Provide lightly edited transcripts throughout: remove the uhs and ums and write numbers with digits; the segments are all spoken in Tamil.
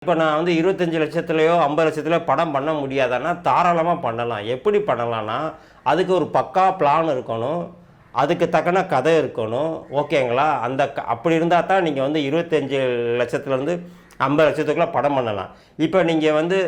இப்போ நான் வந்து 25 லட்சத்துலையோ 50 லட்சத்துலையோ படம் பண்ண முடியாதான்னா தாராளமாக பண்ணலாம். எப்படி பண்ணலான்னா அதுக்கு ஒரு பக்கா பிளான் இருக்கணும், அதுக்கு தக்கன கதை இருக்கணும். ஓகேங்களா? அப்படி இருந்தால் தான் நீங்கள் வந்து 25 லட்சத்துலேருந்து 50 லட்சத்துக்குள்ளே படம் பண்ணலாம். இப்போ நீங்கள் வந்து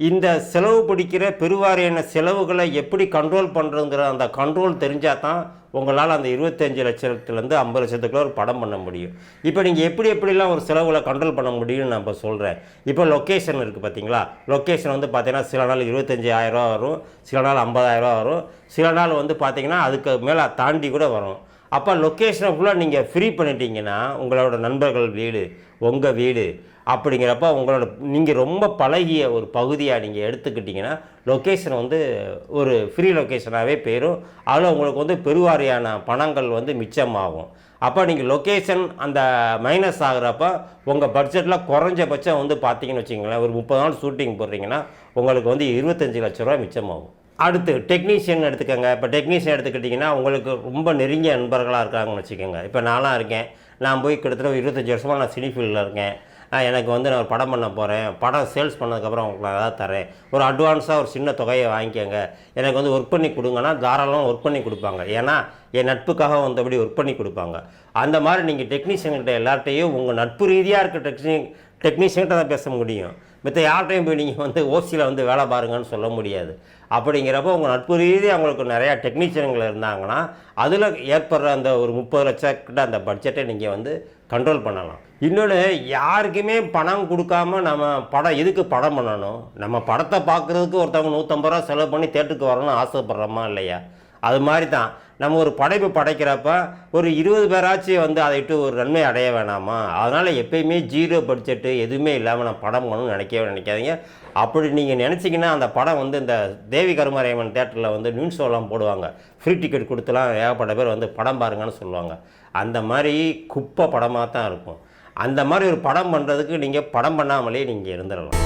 இந்த செலவு பிடிக்கிற பெருவாரியான செலவுகளை எப்படி கண்ட்ரோல் பண்ணுறதுங்கிற அந்த கண்ட்ரோல் தெரிஞ்சால் தான் உங்களால் அந்த 25 லட்சத்துலேருந்து 50 லட்சத்துக்குள்ள ஒரு படம் பண்ண முடியும். இப்போ நீங்கள் எப்படிலாம் ஒரு செலவுகளை கண்ட்ரோல் பண்ண முடியும்னு நான் இப்போ சொல்கிறேன். இப்போ லொக்கேஷன் இருக்குது பார்த்தீங்களா? லொக்கேஷன் வந்து பார்த்தீங்கன்னா சில நாள் 25,000 வரும், சில நாள் 50,000 வரும், சில நாள் வந்து பார்த்தீங்கன்னா அதுக்கு மேலே தாண்டி கூட வரும். அப்போ லொக்கேஷனை ஃபுல்லாக நீங்கள் ஃப்ரீ பண்ணிட்டீங்கன்னா உங்களோட நண்பர்கள் வீடு, உங்கள் வீடு அப்படிங்கிறப்ப நீங்கள் ரொம்ப பழகிய ஒரு பகுதியாக நீங்கள் எடுத்துக்கிட்டிங்கன்னா லொக்கேஷன் வந்து ஒரு ஃப்ரீ லொக்கேஷனாகவே போயிடும். அதில் உங்களுக்கு வந்து பெருவாரியான பணங்கள் வந்து மிச்சமாகும். அப்போ நீங்கள் லொக்கேஷன் அந்த மைனஸ் ஆகிறப்ப உங்கள் பட்ஜெட்டில் குறைஞ்சபட்சம் வந்து பார்த்தீங்கன்னு வச்சுங்களேன், ஒரு 30 நாள் ஷூட்டிங் போடுறீங்கன்னா உங்களுக்கு வந்து 25 லட்ச ரூபா மிச்சமாகும். அடுத்து டெக்னீஷியன் எடுத்துக்கோங்க. இப்போ டெக்னீஷியன் எடுத்துக்கிட்டிங்கன்னா உங்களுக்கு ரொம்ப நெருங்கிய நண்பர்களாக இருக்காங்கன்னு வச்சுக்கோங்க. இப்போ நான்லாம் இருக்கேன், நான் போய் கிட்டத்தட்ட 25 வருஷமாக நான் சினி ஃபீல்டில் இருக்கேன். எனக்கு வந்து நான் ஒரு படம் பண்ண போகிறேன், படம் சேல்ஸ் பண்ணதுக்கப்புறம் உங்களுக்கு நான் ஏதாவது தரேன், ஒரு அட்வான்ஸாக ஒரு சின்ன தொகையை வாங்கிக்கோங்க, எனக்கு வந்து ஒர்க் பண்ணி கொடுங்கன்னா தாராளமாக ஒர்க் பண்ணி கொடுப்பாங்க. ஏன்னா என் நட்புக்காக வந்தபடி ஒர்க் பண்ணி கொடுப்பாங்க. அந்த மாதிரி நீங்கள் டெக்னீஷியன்கிட்ட எல்லார்ட்டையும் உங்கள் நட்பு ரீதியாக இருக்க டெக்னீஷியன்கிட்ட தான் பேச முடியும். மற்ற யார்கிட்டையும் போய் நீங்கள் வந்து ஓசியில் வந்து வேலை பாருங்கன்னு சொல்ல முடியாது. அப்படிங்கிறப்போ உங்கள் நட்பு ரீதியாக அவங்களுக்கு நிறையா டெக்னீஷியன்கள் இருந்தாங்கன்னா அதில் ஏற்படுற அந்த ஒரு 30 லட்சம் கிட்ட அந்த பட்ஜெட்டை நீங்கள் வந்து கண்ட்ரோல் பண்ணலாம். இன்னொன்று, யாருக்குமே பணம் கொடுக்காம நம்ம எதுக்கு படம் பண்ணணும்? நம்ம படத்தை பார்க்குறதுக்கு ஒருத்தவங்க 150 ரூபா செலவு பண்ணி தேட்டருக்கு வரணும்னு ஆசைப்படுறோமா இல்லையா? அது மாதிரி தான் நம்ம ஒரு படைப்பு படைக்கிறப்ப ஒரு 20 பேராச்சும் வந்து அதை விட்டு ஒரு நன்மை அடைய வேணாமா? அதனால் எப்பயுமே 0 பட்ஜெட்டு எதுவுமே இல்லாமல் நான் படம் பண்ணணும்னு நினைக்காதீங்க. அப்படி நீங்கள் நினச்சிங்கன்னா அந்த படம் வந்து இந்த தேவி கருமாரியம்மன் தேட்டரில் வந்து நியூஸ் ஷோலாம் போடுவாங்க, ஃப்ரீ டிக்கெட் கொடுத்துலாம் ஏகப்பட்ட பேர் வந்து படம் பாருங்கன்னு சொல்லுவாங்க. அந்த மாதிரி குப்பை படமாக தான் இருக்கும். அந்த மாதிரி ஒரு படம் பண்ணுறதுக்கு நீங்கள் படம் பண்ணாமலே நீங்கள் இருந்துடலாம்.